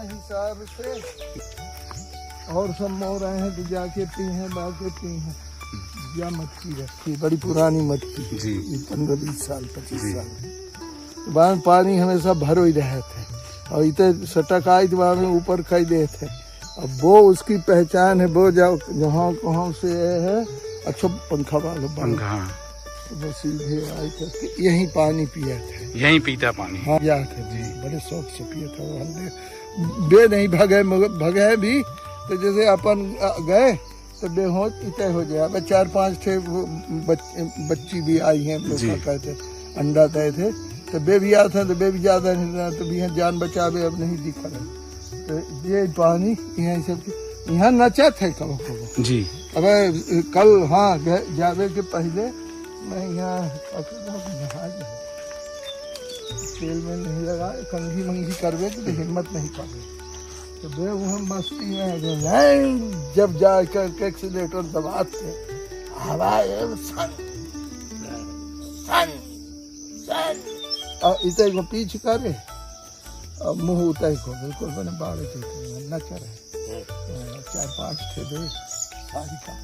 हिसाब से और सब मोर आए हैं तो जाके पी हैं, बाके पी हैं। या मटकी रखी, बड़ी पुरानी मटकी जी, 15-20 साल 25 साल बाद पानी हमेशा भरो ही रहे थे और इतने सटक आई तो वहाँ में ऊपर खाई दे थे। अब वो उसकी पहचान है, वो जाओ जहाँ कहाँ से है। अच्छा पंखा वाला पंखा, वो सीधे आई थे, यही पानी पिया थे, यहीं पीता पानी। हाँ या थे जी, बड़े शौक से पिया था। हमने बे नहीं भगे, मगर भगे भी तो जैसे अपन गए तो बेहोश इतने हो जाए। अब 4-5 थे बच्ची भी आई हैं, कहते अंडा तय थे तो बे भी आते हैं तो बे भी ज्यादा नहीं रहा तो भी यहाँ जान बचावे अब नहीं दिखा रहे। तो ये पानी यहाँ सब यहाँ नचा थे कब जी। अब कल हाँ जावे के पहले मैं यहाँ तेल में नहीं लगा, कंघी मंगी करवे तो हिम्मत नहीं पावे तो वे वहाँ मस्ती में जब जाकर एक्सीलेटर दबाते इतने को पीछे करे और मुँह उतर को बिल्कुल मैंने बाड़े न करे। 4-5 थे बे सारी का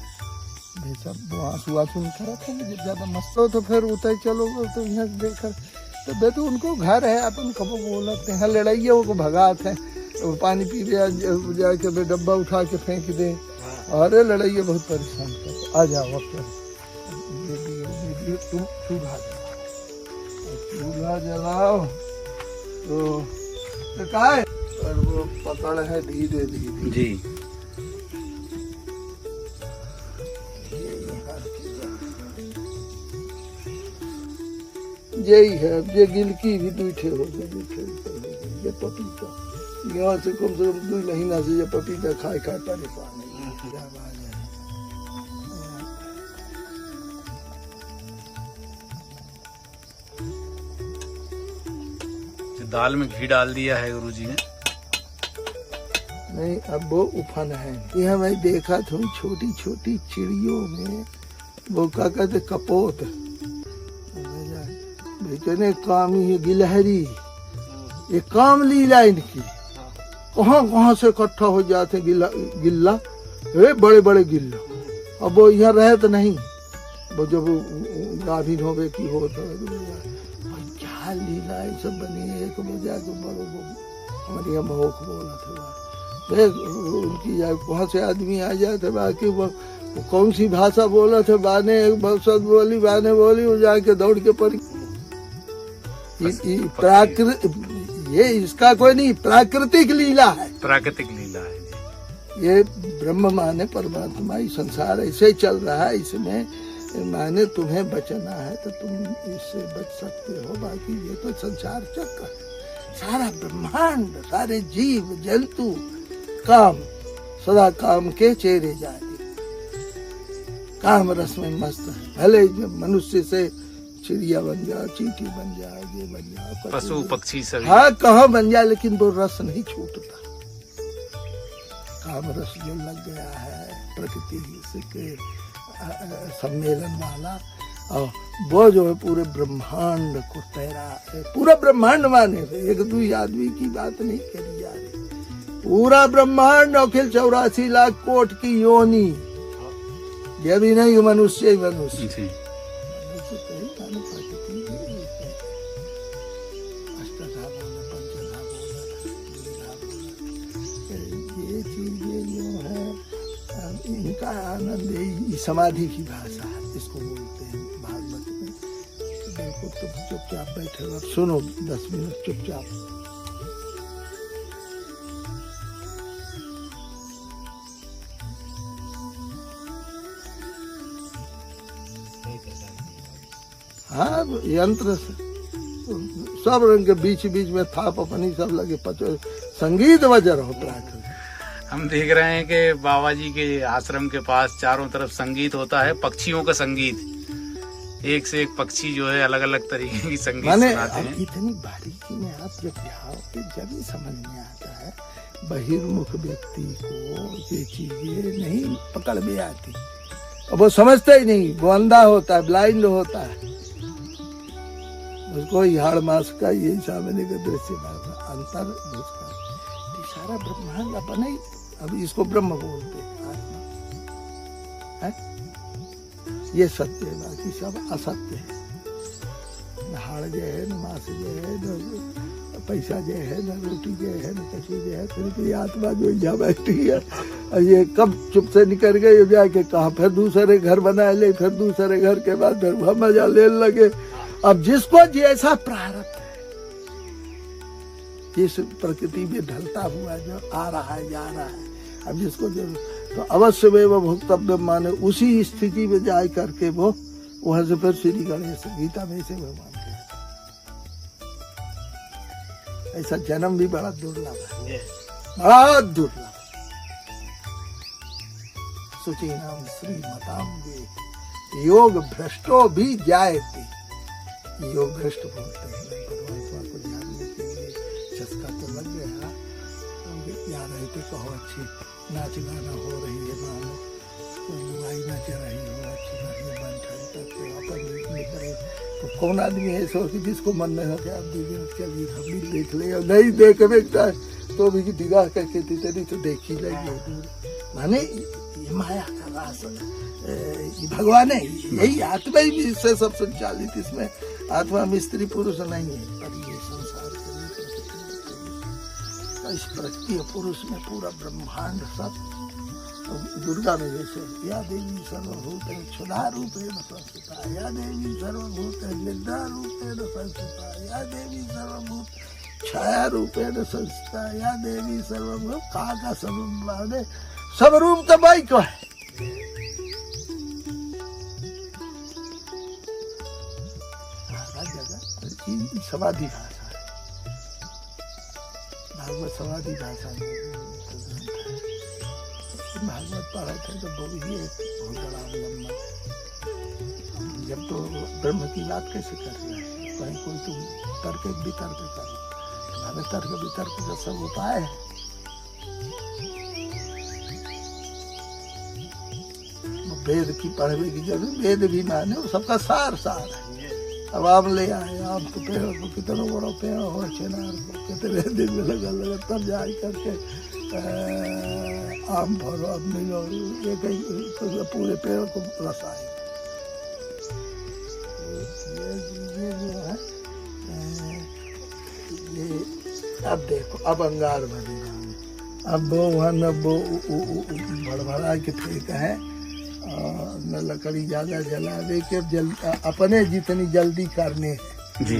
बे सब आंसू नहीं करा था। जब ज्यादा मस्त हो तो फिर उतर चलोगे तो यहाँ देखकर तो बे तो उनको घर है, अपन कब बोलते हैं लड़ाइया को भगाते हैं, तो पानी पी जाके बे डब्बा उठा के फेंक दे। अरे लड़ाइया बहुत परेशान कर। आ जाओ अब तुम चूल्हा जलाओ तो का है और वो पकड़ है धीरे धीरे जी। यही है। ये गिलकी भी दूठे हो गए। ये पपीता यहाँ से कम 2 महीना से ये पपीता खाए परेशान है। दाल में घी डाल दिया है गुरुजी ने। नहीं अब वो उफन है। यह मैं देखा था छोटी छोटी चिड़ियों में वो क्या कहते कपोत बेचने कामी है गिलहरी, ये काम लीला इनकी। कहाँ कहाँ से इकट्ठा हो जाते गिल्ला बड़े बड़े गिल्ला। अब वो यहाँ रहे तो नहीं, वो जब गाभिन होवे की हो तो क्या लीला ये सब बनी है। एक मजा के बड़ो हमारे यहाँ मोख बोला था उनकी वहाँ से आदमी आ जाए थे बाकी वो कौन सी भाषा बोला थे बाने एक बोली बाने बोली वो जाके दौड़ के पड़ी ये इसका कोई नहीं, प्राकृतिक लीला है, प्राकृतिक लीला है जी। ये ब्रह्म माने परमात्मा, ये संसार ऐसे चल रहा है, इसमें माने तुम्हें बचना है तो तुम इससे बच सकते हो, बाकी ये तो संसार चक्र है। सारा ब्रह्मांड, सारे जीव जंतु काम, सदा काम के चेहरे जाए, काम रस में मस्त है। भले जब मनुष्य से चिड़िया बन जाए, चींटी बन जाए, ये बन जाए, पशु पक्षी सभी, हाँ कहाँ बन जाए, लेकिन वो रस नहीं छूटता। काम रस जो लग गया है प्रकृति से के सम्मेलन वाला, और वो जो है पूरे ब्रह्मांड को तैरा है। पूरा ब्रह्मांड माने, एक दो आदमी की बात नहीं करी जा रही, पूरा ब्रह्मांड, अखिल 84 लाख कोट की योनि, ये भी नहीं मनुष्य ही मनुष्य, ये चीजें जो है इनका आनंद है। समाधि की भाषा है, इसको बोलते हैं भागवत में। तो बिल्कुल तुम चुपचाप बैठे हो, सुनो 10 मिनट चुपचाप। हाँ यंत्र से सब रंग के बीच बीच में थाप अपनी सब लगे, पचो संगीत बज रहा हो प्राकृतिक। हम देख रहे हैं कि बाबा जी के आश्रम के पास चारों तरफ संगीत होता है, पक्षियों का संगीत, एक से एक पक्षी जो है अलग अलग तरीके की संगीत सुनाते हैं। इतनी बारीकी में आप जब जाओगे जब ही समझ में आता है। बहिर्मुख व्यक्ति को ये चीजें नहीं पकड़ में आती, अब वो समझता ही नहीं, वो अंधा होता है, ब्लाइंड होता है, उसको हाड़ मास का यही सामने का दृश्य अंतर घुसका। सारा ब्रह्मांड अपने ही, अब इसको ब्रह्म बोलते हैं, आत्मा है, ये सत्य है, बाकी सब असत्य है। न हाड़ जो है, न मांस जो है, न पैसा जो है, न रोटी जो है, न कसी जो है, सिर्फ ये आत्मा जो यहाँ बैठी है। और ये कब चुप से निकल गए जाके कहा, फिर दूसरे घर बना ले, फिर दूसरे घर के बाद फिर मजा लेने लगे। अब जिसको जैसा प्रारब्ध है, जिस प्रकृति में ढलता हुआ जो आ रहा है जा रहा है, अब जिसको जो तो अवश्य में वो भोक्तव्य माने, उसी स्थिति में जाए करके वो वहां से फिर श्री गणेश गीता में से भगवान के ऐसा जन्म भी बड़ा दुर्लभ है, बड़ा दुर्लभ। सुची नाम श्रीमताम वे योग भ्रष्टो भी जायते, योग भ्रष्ट बोलते हैं। परमात्मा को जानने के लिए चस्का तो लग गया, या रहते कहो अच्छी नाच गाना हो रही है, मानो कोई लुगाई नच रही हो, अच्छी बढ़िया बन ठन अपन तो कौन आदमी है ऐसा कि जिसको मन में हो कि आप दीजिए चलिए हम भी देख ले, और नहीं देख देखता है तो भी निगाह करके तेरी तो देख ही लेंगे। माने ये माया का रास, ये भगवान है, यही आत्मा ही इससे सब संचालित, इसमें आत्मा में स्त्री पुरुष नहीं है, पर ये संसार के इस प्रकृति पुरुष में पूरा ब्रह्मांड सब। दुर्गा में जैसे या देवी सर्वभूत क्षुधा रूपेण संस्थिता, या देवी सर्वभूत निद्रा रूपेण संस्थिता, या देवी सर्वभूत छाया रूपेण संस्थिता, या देवी सर्वभूत का सब सब रूप तो बाई को है। जगह समाधि भाषा है, भागवत समाधि भाषा में भागवत पढ़े थे तो वो भी एक बहुत बड़ा अवलंबन। जब तो ब्रह्म की बात कैसे कर रहे हैं, कहीं कोई तुम तर्क वितर्क करो, तुम्हारे तर्क वितर्क का सब उपाय है। वेद की पढ़ने की जरूरत, वेद भी माने वो सबका सार सार है। अब आम ले आए, आम के पेड़ को कितना बड़ा पेड़ हो, चेनार को कितने दिन में लगा तब जाए करके आम भरो, अब मिलो, ये कहीं तो पूरे पेड़ को रसाए। ये जो है ये अब देखो, अब अंगार बनेगा, अब वो वहाँ न वो भड़भड़ा के फेंक है, न लकड़ी ज्यादा जलावे के, अपने जितनी जल्दी करने है जी,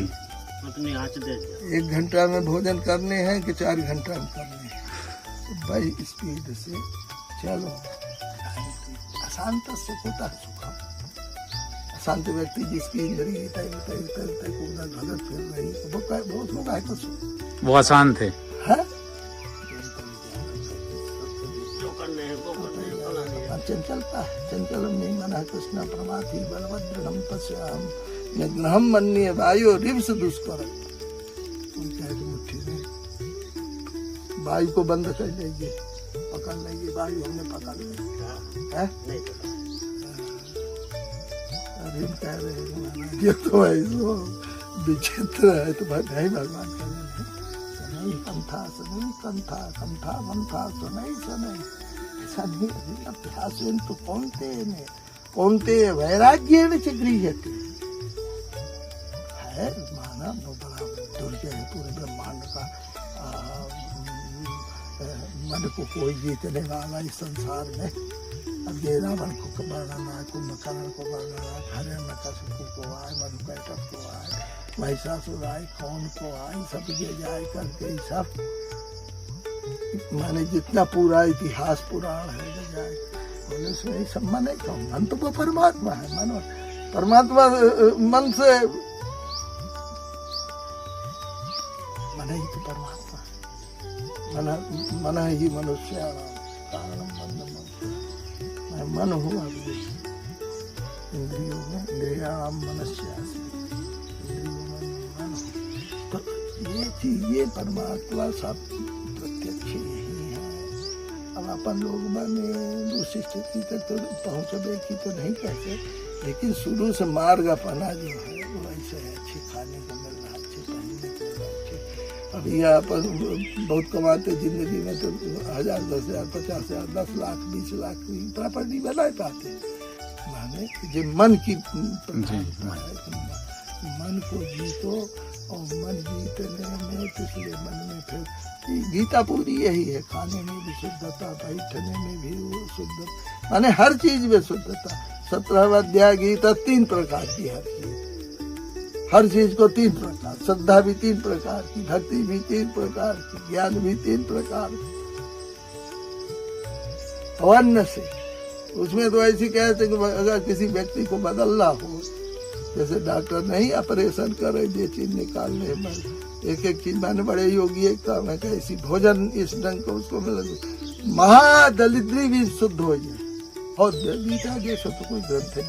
अपनी आँच दे दिया। 1 घंटा में भोजन करने हैं कि 4 घंटा में करने हैं। तो भाई स्पीड से चलो। अशांत सुखता सुखम। अशांत व्यक्ति जिसकी इंद्रिय कूदा गलत फिर रही वो उसको काहे को सुख। वो अशांत है। हाँ? जो करने हैं वो करने हैं, फलाने हैं। चंचलता है। चंचलम नहीं मना कृष्ण प्रमाथि बलभद्रम पश्याम ग्रहम मन्ये वायु रिव्स दुष्करम। मुट्ठी में वायु को बंद कर लीजिए, पकड़ लीजिए वायु, हमने पकड़ लिया है। नहीं पता। अरे कह रहे हैं ये तो ऐसा विचित्र है। तो नहीं भगवान कह रहे हैं सनई कंथा सनई कंथा कंथा मंथा सनई सनई। ऐसा नहीं अभ्यास तो कौनते वैराग्येण च गृह्यते है। माना बहुत बड़ा दुर्जय है पूरे ब्रह्मांड का। मन को कोई जीतने वाला इस संसार में। अब ये रावण को वर्णना है, कुंभकर्ण को वर्णना है, हिरण्यकशिपु को आए, मधुकैटभ को आए, महिषासुर आए, कौन को आए, सब ये जाए करके सब माने जितना पूरा इतिहास पुराण है जो जाए बोले उसमें सब मन है। मन तो वो परमात्मा है। मन परमात्मा मन से मन ही तो परमात्मा है। मन ही मनुष्य मन हुआ इंद्रियों में इंद्रियाणाम मनस्यासि इंद्रियों में मन। तो ये चीज ये परमात्मा सब प्रत्यक्ष यही है। अब अपन लोग बने दूसरी स्थिति तक तो पहुँचने की तो नहीं कहते, लेकिन शुरू से मार्ग अपना जो है वो ऐसे है। अच्छे खाने को मिल रहा, अच्छे पहनने को मिल रहा, अच्छे। अब यह अपन बहुत कमाते जिंदगी में तो 1000, 10,000, 50,000, 10 लाख 20 लाख की प्रॉपर्टी बना पाते। माने जो मन की प्रधानता है, मन को जीतो और मन जीतने में तो इसलिए मन में फिर गीता पूरी यही है। खाने में भी शुद्धता, बैठने में भी शुद्धता, माने हर चीज में शुद्धता। 17वां अध्याय गीता 3 प्रकार की हर चीज को 3 प्रकार। श्रद्धा भी 3 प्रकार की, भक्ति भी 3 प्रकार की, ज्ञान भी 3 प्रकार की। अवन्न से उसमें तो ऐसी कहते कि अगर किसी व्यक्ति को बदलना हो, जैसे डॉक्टर नहीं ऑपरेशन करे ये चीज निकालने में एक चीज मैंने बड़े योगी एक काम है कि ऐसी भोजन इस ढंग को उसको मिले महादलिद्री भी शुद्ध हो जाए। और गीता के सब कोई ग्रंथ है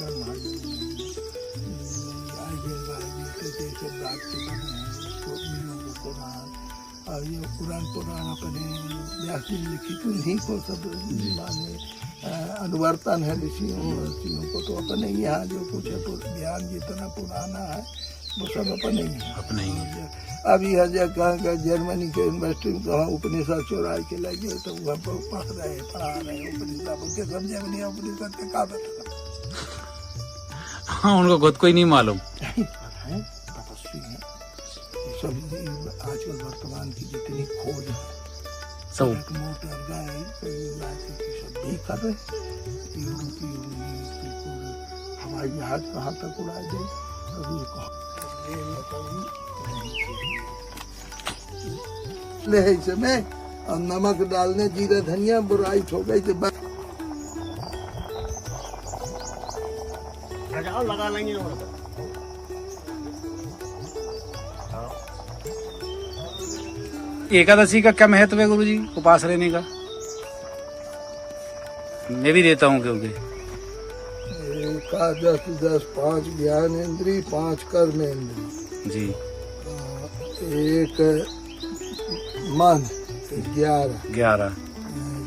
और ये पुराण अपने व्यास जी लिखित उन्हीं को सब माने अनुवर्तन है ऋषियों को। तो अपने यहाँ जो कुछ है ज्ञान जितना पुराना है वो सब अपने ही है। अपने ही अब यह जगह कहाँ जर्मनी के यूनिवर्सिटी में कहाँ उपनिषद चुराई के लगे तो वहाँ पर पढ़ा रहे उपनिषद के समझे नहीं उपनिषद के का बता। हाँ उनको खुद को ही नहीं मालूम। तपस्वी है सब। आजकल वर्तमान की जितनी खोज है सब मोटर गाय सब भी कर रहे। हवाई जहाज कहाँ तक उड़ा दे ले इसमें और नमक डालने जीरा धनिया बुराई हो गई तो बस लगा लेंगे। एकादशी का क्या महत्व है गुरुजी उपास रहने का? मैं भी देता हूँ क्योंकि एकादश 10 5 ज्ञानेंद्री 5 कर्मेंद्री जी, एक मन 11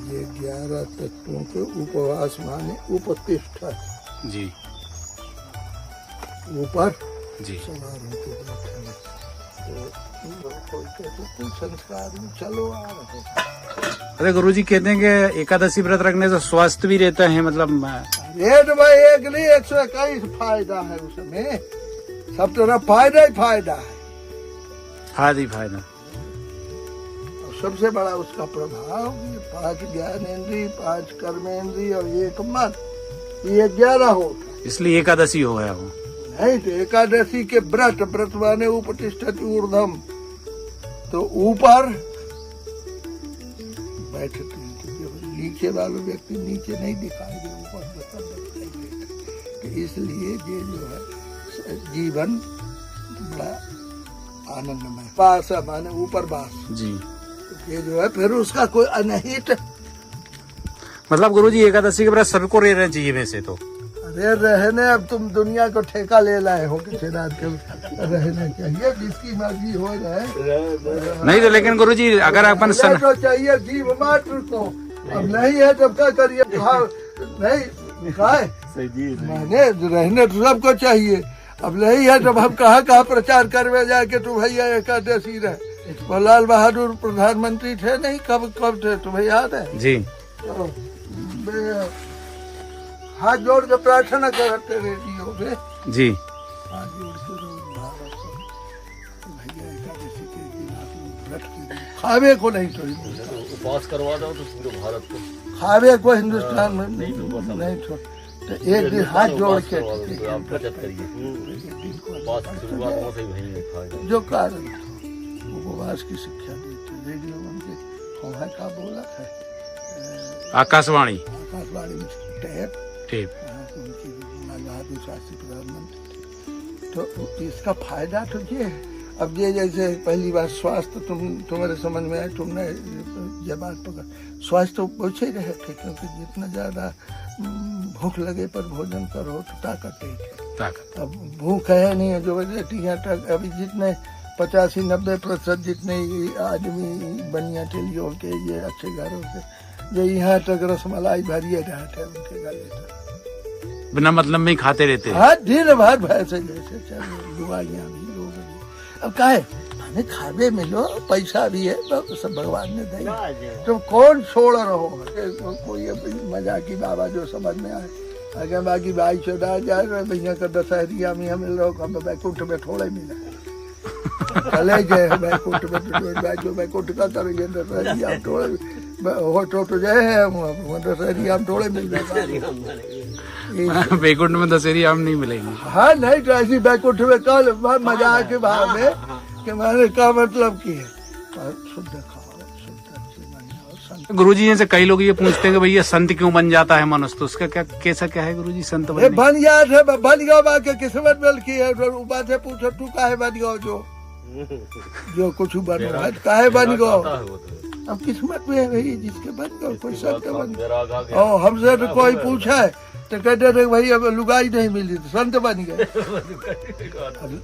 ये 11 तत्वों के उपवास माने उपतिष्ठा जी ऊपर जी सवार होते बैठे तो संस्कार में चलो आ रहे। अरे गुरुजी कहते हैं कि एकादशी व्रत रखने से स्वास्थ्य भी रहता है, मतलब रेट भाई एक नहीं 121 फायदा है उसमें। सब तरफ फायदा ही फायदा है। फायदा ही फायदा। और सबसे बड़ा उसका प्रभाव 5 ज्ञानेंद्री 5 कर्मेंद्री और 1 मन, ये 11 होता। इसलिए एकादशी हो गया वो। नहीं तो एकादशी के व्रत माने उपतिष्ठति ऊर्ध्वम, तो ऊपर बैठते हैं, क्योंकि नीचे वाले व्यक्ति नीचे नहीं दिखाई दे, ऊपर दिखाई देते, तो इसलिए ये जो है जीवन बड़ा आनंदमय। पास माने ऊपर बास जी। ये जो है फिर उसका कोई अनहित, मतलब गुरुजी एकादशी के व्रत सबको रह रहे चाहिए वैसे तो। अरे रहने, अब तुम दुनिया को ठेका ले लाए हो किसी रात के, रहना चाहिए जिसकी मर्जी हो रहे। नहीं तो लेकिन गुरुजी अगर अपन तो चाहिए जीव मात्र को, अब नहीं है तब क्या करिए, नहीं खाए मैंने रहने तो सबको चाहिए, अब नहीं है जब हम कहाँ प्रचार करवे जाके तो भैया एकादशी रहे। वो लाल बहादुर प्रधानमंत्री थे नहीं, कब थे तुम्हें याद है जी? तो हाथ जोड़ के प्रार्थना करते रेडियो पे जी, हाथ जोड़ के रोज भारत को भैया एकादशी के दिन आप लोग व्रत कीजिए, खावे को नहीं तो उपवास करवा दो तो पूरे भारत को, खावे को हिंदुस्तान में नहीं छोड़, तो एक दिन हाथ जोड़ के आप बचत करिए। उपवास की शुरुआत में से वही नहीं खाएगा। जो कारण उपवास की शिक्षा देते रेडियो उनके वहाँ का बोला था, आकाशवाणी में टैप उनकी लाल बहादुर शास्त्री प्रधानमंत्री। तो इसका फायदा तो ये है, अब ये जैसे पहली बार स्वास्थ्य तुम्हारे समझ में आए, तुमने ये बात पकड़, स्वास्थ्य तो पूछे रहे थे, क्योंकि जितना ज्यादा भूख लगे पर भोजन करो तो ताकत है। अब भूख है नहीं है जो तक अभी जितने 85-90% जितने आदमी बनिया टेलियों के ये अच्छे घरों से जो यहाँ तक रसमलाई भरिए रहते उनके गले तक बिना मतलब में ही खाते रहते हैं। हाँ दिन भर भैंसे जैसे चलो दुआइयाँ भी लोग भी। अब काहे माने खावे में लो, पैसा भी है तो सब भगवान ने दिया, तो कौन छोड़ रहो कोई मजाकी बाबा जो समझ में आए। अगर बाकी भाई चौदह जा रहे भैया का दशहरिया में हमें लोग हम बैकुंठ में थोड़े मिला चले गए बैकुंठ में, जो बैकुंठ का करेंगे दशहरिया थोड़े हो तो जाए हम दशहरी आम थोड़े मिल जाए, बैकुंठ में दशहरी आम नहीं मिलेंगे। हाँ नहीं तो ऐसी बैकुंठ में कल मजाक के भाव में कि मैंने क्या मतलब की है, शुद्ध खाओ शुद्ध अच्छे बन जाओ। गुरुजी से कई लोग ये पूछते हैं कि भैया संत क्यों बन जाता है मनुष्य, तो उसका क्या है गुरुजी संत बनने? बन गया थे, बन गया बाकी किस्मत मिल की है, ऊपर से पूछो तू काहे बन गया, जो कुछ बन रहा है काहे बन गया, अब किस्मत में है भाई, जिसके बन गए कोई संत बन गए। और हमसे तो कोई पूछा है तो कहते थे भाई अब लुगाई नहीं मिली तो संत बन गए।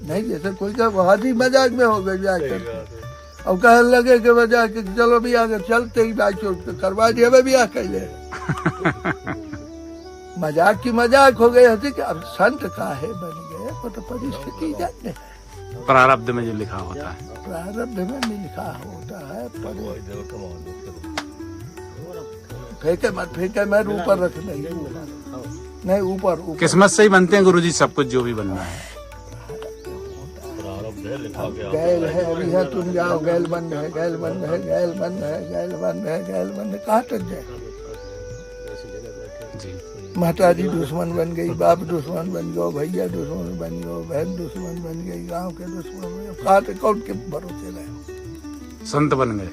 नहीं जैसे कोई का हाथी मजाक में हो गए जाकर, अब कहने लगे कि मजाक चलो भी आगे चलते ही बाइक करवा दिया, हमें भी आ कहले मजाक की मजाक हो गई हती कि अब संत काहे बन गए, वो तो परिस्थिति जाने प्रारब्ध में जो लिखा होता है, प्रारब्ध में भी लिखा होता है। फेंके मत ऊपर रख नहीं ऊपर किस्मत से ही बनते हैं गुरुजी सब कुछ जो भी बनना है। गैल है अभी है, तुम जाओ गैल बंद है, गैल बंद है, गैल बंद है, गैल बंद है, गैल बंद है, कहाँ तक जाए। माता जी दुश्मन बन गई, बाप दुश्मन बन गयो, भैया दुश्मन बन गयो, बहन दुश्मन बन गई, गांव के दुश्मन बन गए, कहाँ तक कौन के भरोसे रहे, संत बन गए।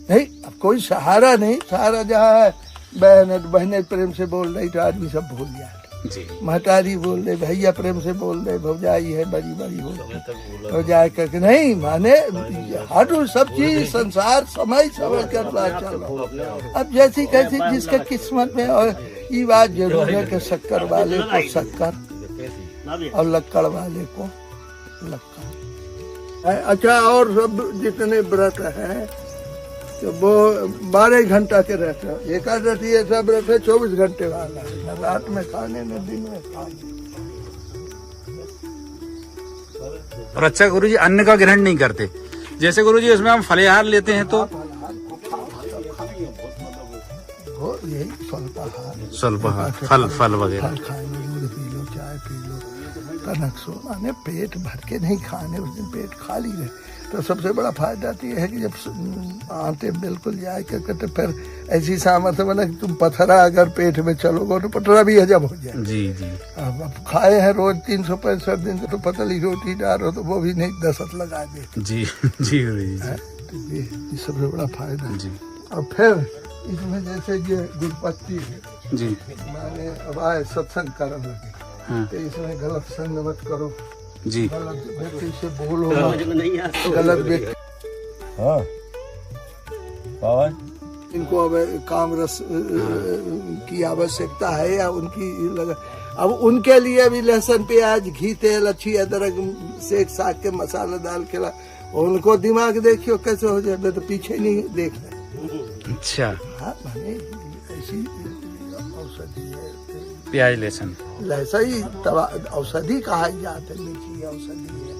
नहीं अब कोई सहारा नहीं, सहारा जहाँ है बहने प्रेम से बोल रही तो आदमी सब भूल जाए, महतारी बोल रहे, भैया प्रेम से बोल रहे, भौजाई है बड़ी हो जाए करके नहीं माने, हर सब चीज संसार समय समझ कर बात चल। अब जैसी कैसी जिसके किस्मत में, और ये बात जरूर है कि शक्कर वाले को शक्कर और लक्कड़ वाले को लक्कड़। अच्छा और सब जितने व्रत है तो वो 12 घंटा के रहते हैं, एकादशी ये सब व्रत है 24 घंटे वाला है, न रात में खाने न दिन में खाने। और अच्छा गुरुजी अन्न का ग्रहण नहीं करते, जैसे गुरुजी उसमें हम फलाहार लेते हैं तो यही स्वल्पाहार फल वगैरह फल खाए, दूध पी लो, चाय पी लो, कनक सो माने पेट भर के नहीं खाने, उस दिन पेट खाली रहे तो सबसे बड़ा फायदा तो ये है कि जब आटे बिल्कुल जाए करके फिर ऐसी सामर्थ्य बना कि तुम पथरा अगर पेट में चलोगे तो पथरा भी हजम हो जाए। जी जी। अब खाए हैं रोज 365 दिन तो पतली रोटी डालो तो वो भी नहीं दस्तक लगा दे। जी जी गुरु जी। तो ये सबसे बड़ा फायदा है। जी। और फिर इसमें जैसे ये गुरुपत्ती है जी। माने अब आए सत्संग करने लगे, हाँ। तो इसमें गलत संग मत करो, जी। गलत व्यक्ति से बोलो समझ में नहीं आता। गलत व्यक्ति। हाँ बाबा इनको अब काम रस की आवश्यकता है या उनकी लगा, अब उनके लिए भी लहसुन प्याज घी तेल अच्छी अदरक सेक साग के मसाला डाल के उनको दिमाग देखियो कैसे हो जाए, तो पीछे नहीं देख रहे। अच्छा। हाँ माने ऐसी औषधि है, प्याज लहसुन ऐसा ही औषधि कहा जाता है, मीठी औषधि है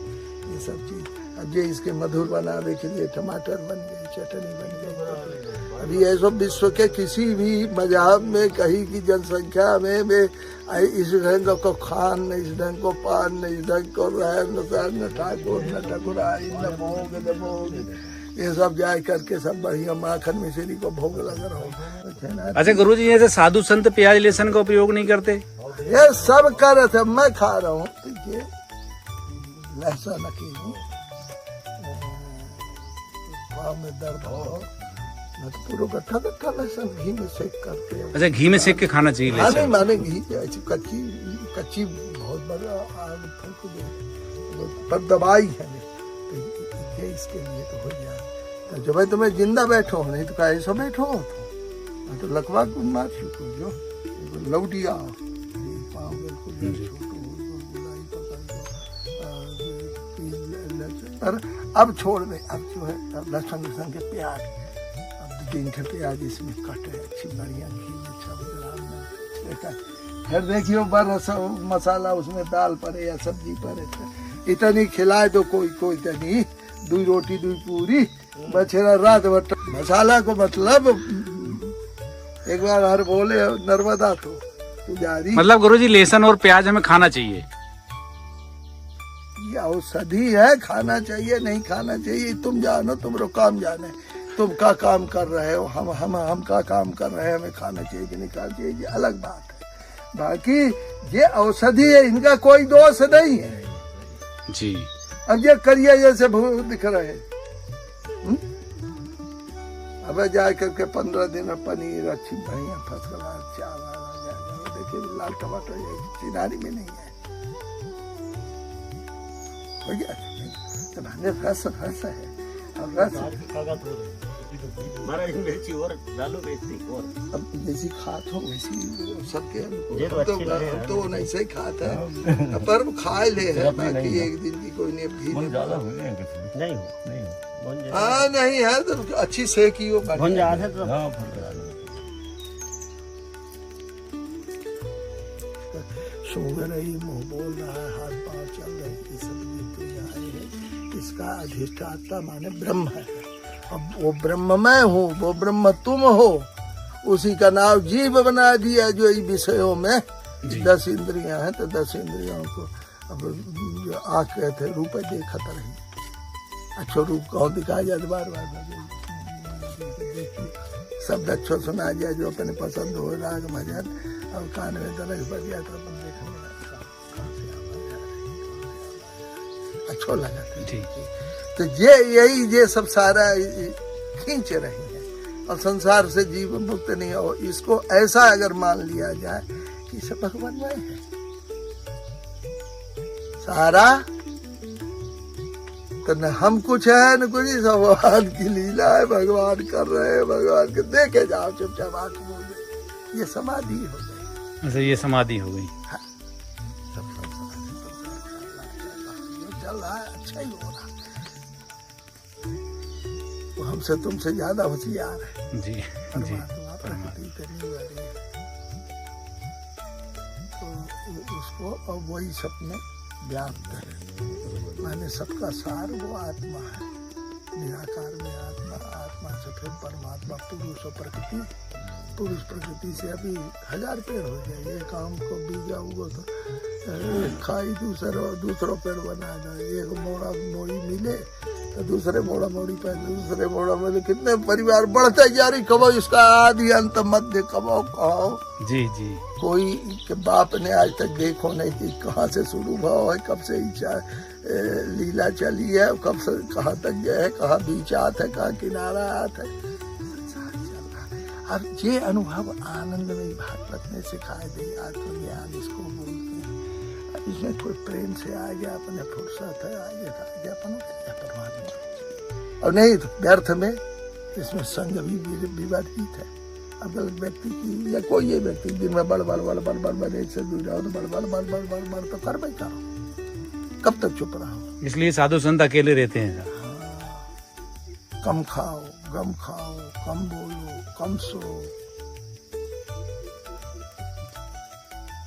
ये सब चीज। अब ये इसके मधुर बनाने के लिए टमाटर बन गई, चटनी बन गई। अभी ऐसा विश्व के किसी भी मजहब में कहीं की जनसंख्या में इस ढंग को खान न, इस ढंग को पान न, इस ढंग को रहन न ठाकुर न ठकुराई न भोग न भोग, ये सब जाए करके सब बढ़िया माखन मिश्री को भोग लगा रहो। अच्छा गुरु जी, जैसे साधु संत प्याज लहसुन का उपयोग नहीं करते? ये सब कर रहे थे, मैं खा रहा हूँ। ये लहसुन की पाँव में दर्द हो पूरा गट्ठा गट्ठा लहसुन घी में सेक करके। अच्छा, घी में सेक के खाना चाहिए लहसुन? नहीं माने घी ऐसी कच्ची कच्ची बहुत बड़ा आग फूक दे, पर दवाई है तो इसके लिए तो हो जाए। तो जब भाई तुम्हें जिंदा बैठो, नहीं तो कैसे बैठो, तो लकवा को मार चुको जो लौटिया पाँव बिल्कुल छोटो गुलाई पकड़ दो। अब छोड़ दे, अब जो है लहसुन लहसुन के प्याज, अब 2-3 ठे प्याज इसमें कटे अच्छी बढ़िया घी में सब, फिर देखियो बरस मसाला उसमें दाल पड़े या सब्जी पड़े, इतनी खिलाए तो कोई तनी 2 रोटी 2 पूरी बछेरा रात भर मसाला को मतलब एक बार हर बोले नर्मदा तो पुजारी। मतलब गुरुजी लहसुन और प्याज हमें खाना चाहिए? ये औषधि है, खाना चाहिए नहीं खाना चाहिए तुम जानो, तुमरो काम जाने, तुम का काम कर रहे हो, हम का काम कर रहे हैं, हमें खाना चाहिए कि नहीं खाना चाहिए ये अलग बात है। बाकी ये औषधि है, इनका कोई दोष नहीं है जी। अब ये करिए जैसे दिख रहे, अब जा करके 15 दिन में पनीर अच्छी बढ़िया फर्स्ट क्लास चावल, देखिए लाल टमाटर चिनारी में नहीं है, हो गया तो रस है। अब रस अब जैसी खात हो वैसी सबके तो नहीं सही खात है, पर खाए ले है, बाकी एक दिन की कोई नहीं हाँ नहीं है तो अच्छी सेकी हो शुगर है, मुंह बोल रहा है, हाथ पांव चल रहे, ये सब तो यहाँ है। इसका अधिष्ठाता माने ब्रह्म है। अब वो ब्रह्म मैं हूँ, वो ब्रह्म तुम हो, उसी का नाम जीव बना दिया जो इस विषयों में 10 इंद्रियां हैं, तो 10 इंद्रियों को अब आँख कहते रूप देखता रही, अच्छो रूप कौन दिखाया जाए, बार शब्द अच्छो सुना जाए जो अपने पसंद हो, राग भजन, और कान में दरज बज गया तो अपन देखने अच्छो लगा। तो ये सब सारा खींच रही है और संसार से जीव मुक्त नहीं हो। इसको ऐसा अगर मान लिया जाए कि सब भगवानमय है सारा, तो न हम कुछ है न कुछ, भगवान की लीला है, भगवान कर रहे हैं, भगवान के देखे जाओ चुपचाप आंख मूंद, ये समाधि हो गई। अच्छा, ये समाधि हो गई। हाँ, सब चल रहा है, अच्छा ही हो रहा है, वो हमसे तुमसे ज्यादा होशियार है जी। परमात्मा प्रकृति करने वाली है, तो उसको अब वही सपने व्याप्त है, माने सबका सार वो आत्मा है, निराकार में आत्मा, आत्मा से फिर परमात्मा, पुरुष और प्रकृति, पुरुष प्रकृति से अभी 1000 पेड़ हो जाए, एक आम को बीजा उगो तो खाई दूसरों पेड़ बना दे, एक मोड़ा मोड़ी मिले तो दूसरे मोड़ा मोड़ी पे दूसरे मोड़ा मोड़ी, कितने परिवार बढ़ते जा रही, कबो इसका आदि अंत मध्य कबो कहो। जी जी। कोई के बाप ने आज तक देखो नहीं कि कहाँ से शुरू भाव है, कब से इच्छा लीला चली है, कब से कहाँ तक गए है, कहाँ बीच आत है, कहाँ किनारा आत है। अब ये अनुभव आनंद में भागवत ने सिखाए दे, आत्मज्ञान इसको बोलते हैं। अब इसमें कोई प्रेम से आ गया, अपने फुर्सत है, आ गया अपन परमात्मा। और नहीं तो व्यर्थ में इसमें संग भी विवादित है। अब गलत व्यक्ति की या कोई ये व्यक्ति दिन में बड़ एक से दूर जाओ तो बड़ तो कर भाई करो, कब तक चुप रहो। इसलिए साधु संत अकेले रहते हैं। कम खाओ, गम खाओ, कम बोलो, कम सो,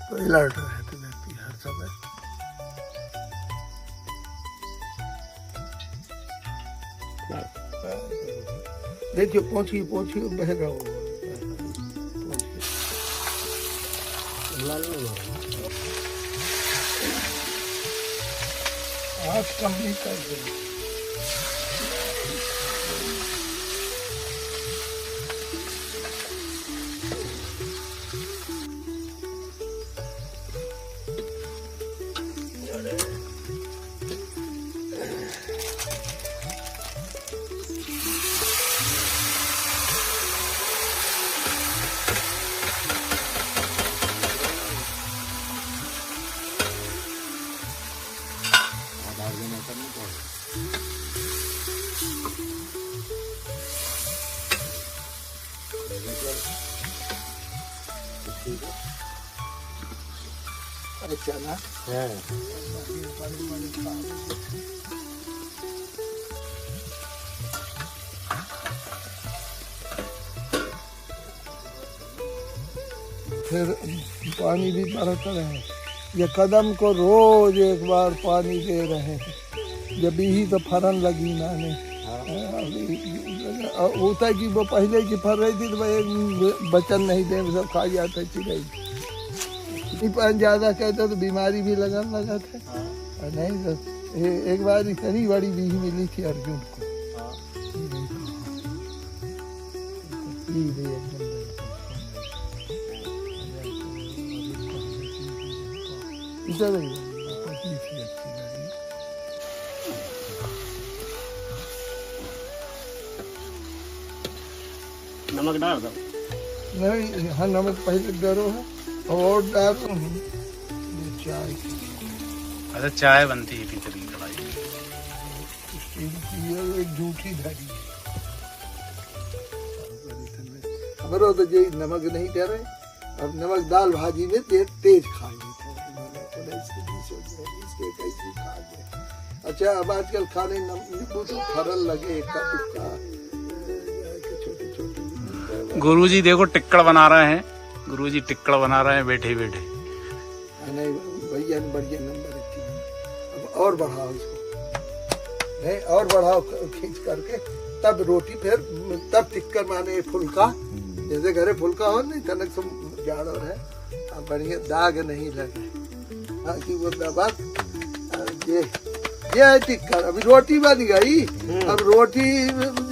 तो अलर्ट रहते व्यक्ति हर समय। देखिए पहुंची बह रहा हो, आज कम नहीं कर दे। अच्छा ना फिर पानी भी बरत रहे हैं, ये कदम को रोज एक बार पानी दे रहे हैं। जब ही तो फरन लगी माने होता है कि वो पहले की फर रही थी तो एक बचन नहीं दे, सब खा जाते चिड़ै। पान ज्यादा कहते तो बीमारी भी लगन लगा था। और नहीं तो एक बार इतनी बड़ी बीही मिली थी अर्जुन को, नमक डाल दो। नहीं हाँ नमक पहले डरो है और डालो चाय। अच्छा चाय बनती है पीतल की कढ़ाई में। एक झूठी धरी है हमारा तो ये नमक नहीं डरे। अब नमक दाल भाजी में तेज खा लेते हैं, इसके कैसी खा गए। अच्छा अब आजकल खाने नींबू तो फरल लगे इक्का दुक्का छोटे छोटे। गुरुजी देखो टिक्कड़ बना रहे हैं, गुरुजी टिक्कड़ बना रहे हैं बैठे बैठे। नहीं भैया ने बढ़िया नंबर रखी है। अब और बढ़ाओ इसको, नहीं और बढ़ाओ खींच करके, तब रोटी फिर तब टिक्कर माने फुल्का, जैसे घरे फुल्का हो नहीं तनक से जाड़ है, अब बढ़िया दाग नहीं लगे। हाँ कि वो दबा ये है टिक्कर। अभी रोटी बन गई, अब रोटी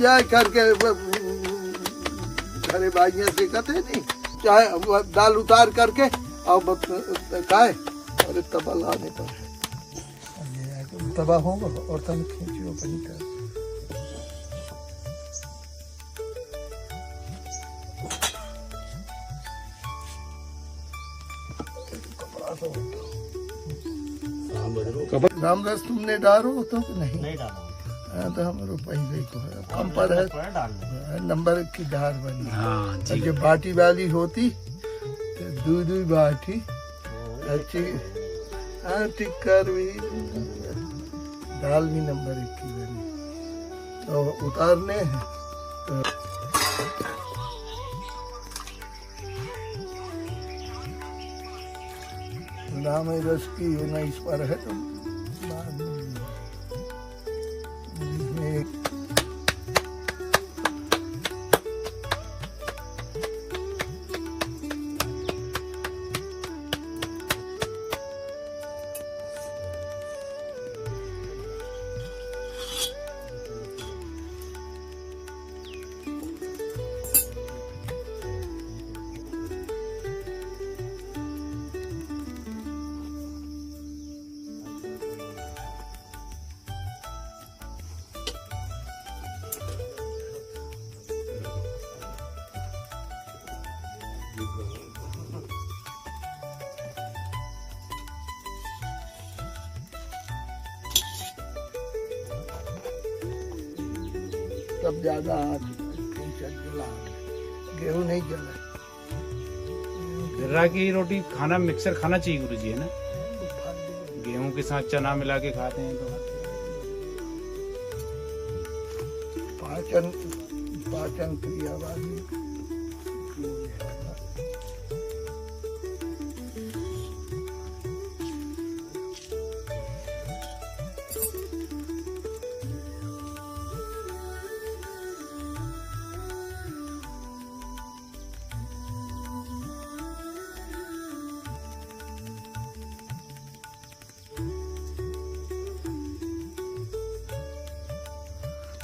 जाए करके घरे भाइयों से कहते नहीं चाहे दाल उतार करके और खाए और तबा लाने पर तबा होगा और तन खींचियो बनी कर। रामदास तुमने डालो तो नहीं डालो। हाँ तो हमारे पहले को है हम पर है नंबर की धार बनी। हाँ जी। जो बाटी वाली होती तो दूध बाटी अच्छी। हाँ टिक्कर भी दाल भी नंबर 1 की बनी। तो उतारने हैं तो नाम रस की 19 पर है तो बाद में सब ज्यादा जला, गेहूं नहीं जला। घर्रा की रोटी खाना मिक्सर खाना चाहिए गुरुजी, है ना? गेहूं के साथ चना मिला के खाते हैं तो पाचन क्रिया वाली।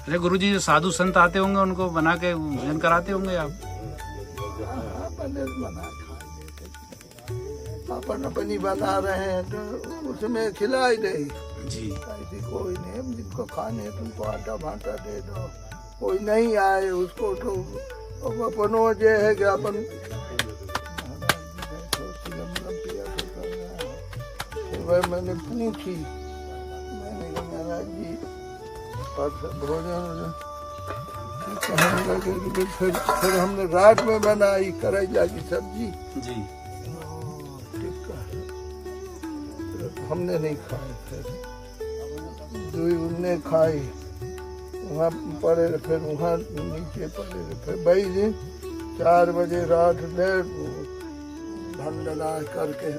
अरे गुरुजी, जो साधु संत आते होंगे उनको बना के भोजन कराते होंगे आप? बना अपन अपनी बना रहे हैं तो उसमें खिलाई दे जी। ऐसी कोई नहीं, जिनको खाने तुमको आटा भाटा दे दो, कोई नहीं आए उसको तो अपनो जो है कि अपन मैंने पूछी, मैंने कहा महाराज जी भोजन कहने लगे कि फिर हमने रात में बनाई करेला की सब्जी जी। हमने नहीं खाई, फिर दूई उनने खाई, वहाँ पड़े, फिर वहाँ नीचे पड़े, फिर भाई दिन 4 बजे रात में भंडना करके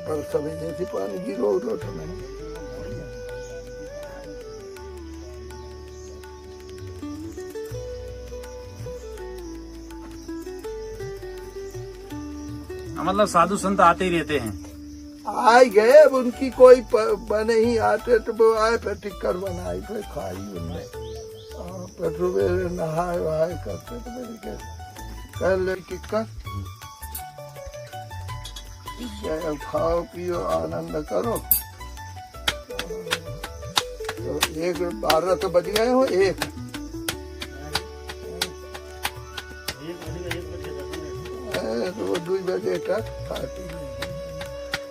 पर सभी जैसी पानी गिरो तो नहीं। मतलब साधु संत आते ही रहते हैं। आए गए, अब उनकी कोई बने ही आते तो वो आए, फिर टिक्कर बनाई, फिर खाई उनने, और फिर सुबह नहाए वहाए करते तो मेरे कह ले टिक्कर, अब खाओ पियो आनंद करो। तो 1:12 तो बज गए हो, 1 तो वो 2 बजे तक खाती है।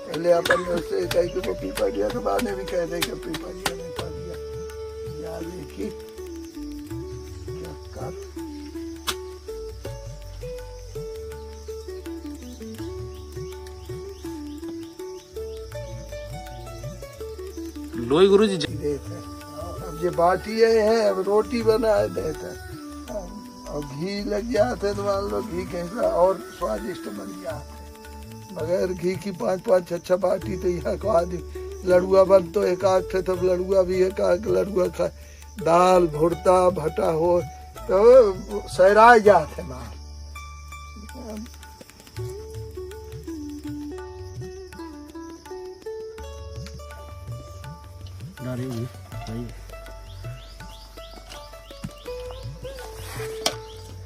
पहले अपन उससे कहीं को पीपा दिया तो बाद में भी कह दे कि पीपा दिया नहीं पा दिया, याद देखी क्या कर। लोई गुरुजी देते अब ये बाटी है, अब रोटी बनाए देते, और घी लग जाते तो मान लो घी कैसा और स्वादिष्ट बन जाते। बगैर घी की 5-5 6 बाटी तो यह को आदि लड़ुआ बन तो 1-8 थे, तब लड़ुआ भी 1-8 लड़ुआ खा, दाल भुरता भटा हो तो सहराए जाते मां।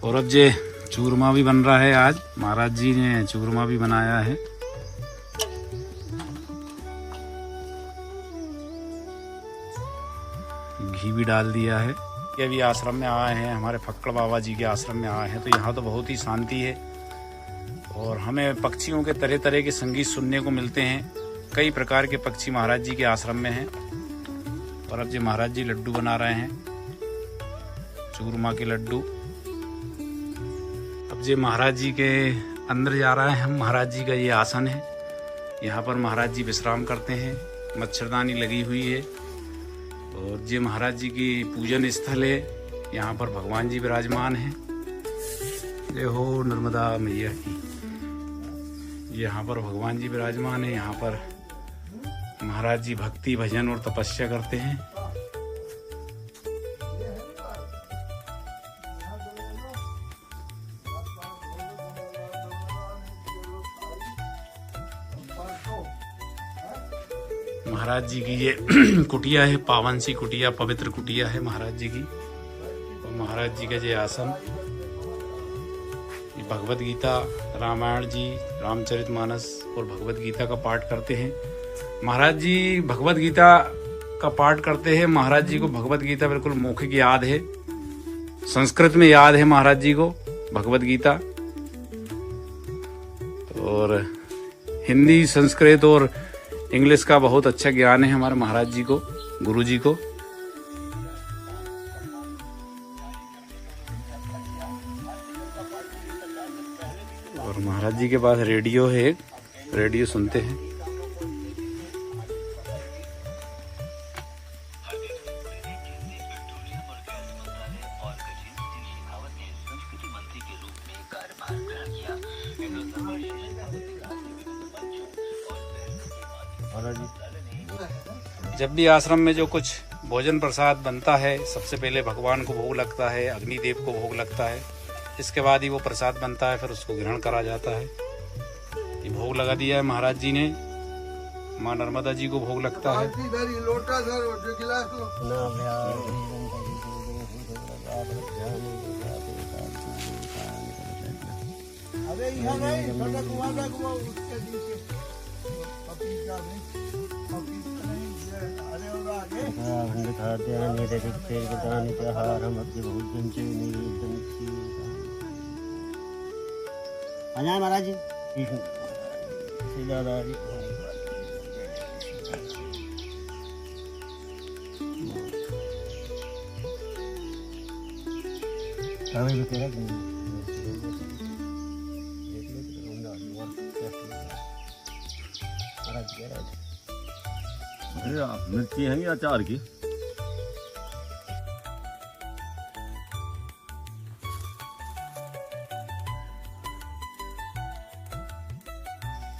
और अब जे चूरमा भी बन रहा है। आज महाराज जी ने चूरमा भी बनाया है। घी भी डाल दिया है। ये भी आश्रम में आए हैं, हमारे फक्कड़ बाबा जी के आश्रम में आए हैं, तो यहाँ तो बहुत ही शांति है और हमें पक्षियों के तरह तरह के संगीत सुनने को मिलते हैं। कई प्रकार के पक्षी महाराज जी के आश्रम में हैं। और अब जी महाराज जी लड्डू बना रहे हैं, चूरमा के लड्डू। अब जी महाराज जी के अंदर जा रहे हैं हम। महाराज जी का ये आसन है, यहाँ पर महाराज जी विश्राम करते हैं। मच्छरदानी लगी हुई है और ये महाराज जी की पूजन स्थल है। यहाँ पर भगवान जी विराजमान हैं। जय हो नर्मदा मैया की। यहाँ पर भगवान जी विराजमान है। यहाँ पर महाराज जी भक्ति भजन और तपस्या करते हैं। महाराज जी की ये कुटिया है, पावन सी कुटिया, पवित्र कुटिया है महाराज जी की। और महाराज जी का ये आसन, ये भगवत गीता, रामायण जी, रामचरितमानस और भगवत गीता का पाठ करते हैं। महाराज जी भगवत गीता का पाठ करते हैं। महाराज जी को भगवत गीता बिल्कुल मौखिक याद है, संस्कृत में याद है महाराज जी को भगवत गीता, और हिंदी, संस्कृत और इंग्लिश का बहुत अच्छा ज्ञान है हमारे महाराज जी को, गुरु जी को। और महाराज जी के पास रेडियो है, एक रेडियो सुनते हैं। जब भी आश्रम में जो कुछ भोजन प्रसाद बनता है, सबसे पहले भगवान को भोग लगता है, अग्निदेव को भोग लगता है, इसके बाद ही वो प्रसाद बनता है, फिर उसको ग्रहण करा जाता है। ये भोग लगा दिया है महाराज जी ने, माँ नर्मदा जी को भोग लगता है। लोटा गिलास अरे यहाँ नहीं, उसके नीचे पपीता नहीं, अरे और आगे महाराज जी मिर्ची है या अचार की?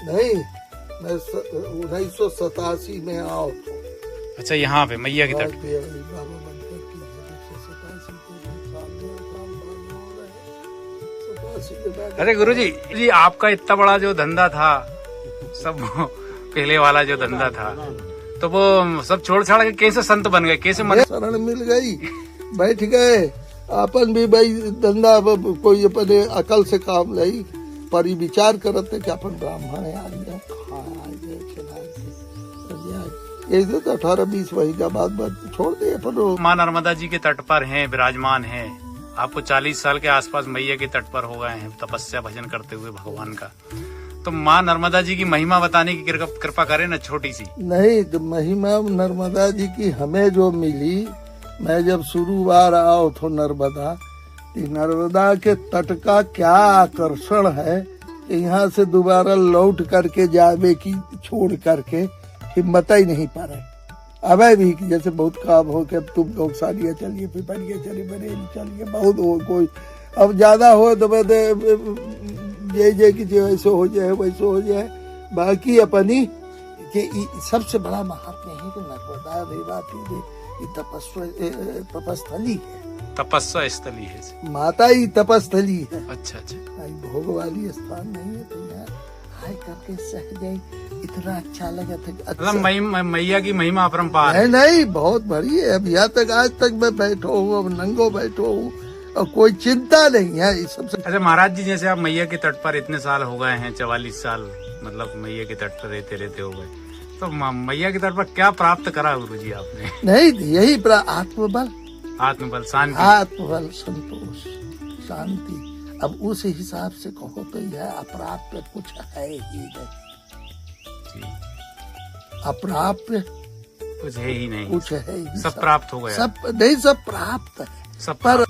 नहीं, मैं 1987 में आओ तो अच्छा, यहाँ पे मैया की तट पे। बाबा बनकर की 1987 अरे गुरुजी आपका इतना बड़ा जो धंधा था, सब पहले वाला जो धंधा था, तो वो सब छोड़ छाड़ के कैसे संत बन गए, कैसे शरण मिल गई, बैठ गए। अपन भी भाई धंधा कोई अपने अकल से काम नहीं, पर विचार करते कि अपन ब्राह्मण है, ऐसे तो 18-20 महीना बाद छोड़ दे अपन। माँ नर्मदा जी के तट पर हैं, विराजमान हैं। आपको 40 साल के आसपास मैया के तट पर हो गए हैं तपस्या भजन करते हुए भगवान का। तो माँ नर्मदा जी की महिमा बताने की कृपा करें ना, छोटी सी। नहीं, तो महिमा नर्मदा जी की हमें जो मिली, मैं जब शुरू बार आओ तो नर्मदा के तट का क्या आकर्षण है, यहाँ से दोबारा लौट करके जावे की छोड़ करके हिम्मत ही नहीं पा रहे। अब भी कि जैसे बहुत काम हो के तुम लोग सालिया चलिए, पिपरिया चलिए, बरेली चलिए, बहुत हो कोई, अब ज्यादा हो तो जे कि वैसे हो जाए वैसे हो जाए। बाकी अपनी सबसे बड़ा महात्म्य है कि नर्मदा रेवा तपस्थली है, तपस्या स्थली है, माता ही तपस्थली है। अच्छा अच्छा, भोग वाली स्थान नहीं है, तो यार हाय करके सहज इतना अच्छा लगा था। अच्छा, मैया की महिमा अपरंपार है। नहीं, बहुत बड़ी है। अब यहाँ तक आज तक मैं बैठो हूँ, अब नंगो बैठो हूँ, और कोई चिंता नहीं है इस सबसे। अच्छा महाराज जी, जैसे आप मैया के तट पर इतने साल हो गए हैं, 44 साल मतलब मैया के तट पर रहते हो गए, तो मैया के तट पर क्या प्राप्त करा गुरु जी आपने? नहीं, यही आत्मबल, आत्मबल, शांति, आत्मबल, संतोष, शांति। अब उस हिसाब से कहो तो यह अप्राप्य कुछ है ही नहीं, अप्राप्य कुछ है ही नहीं, कुछ है ही, सब प्राप्त हो गया, सब नहीं, सब प्राप्त है, सब पर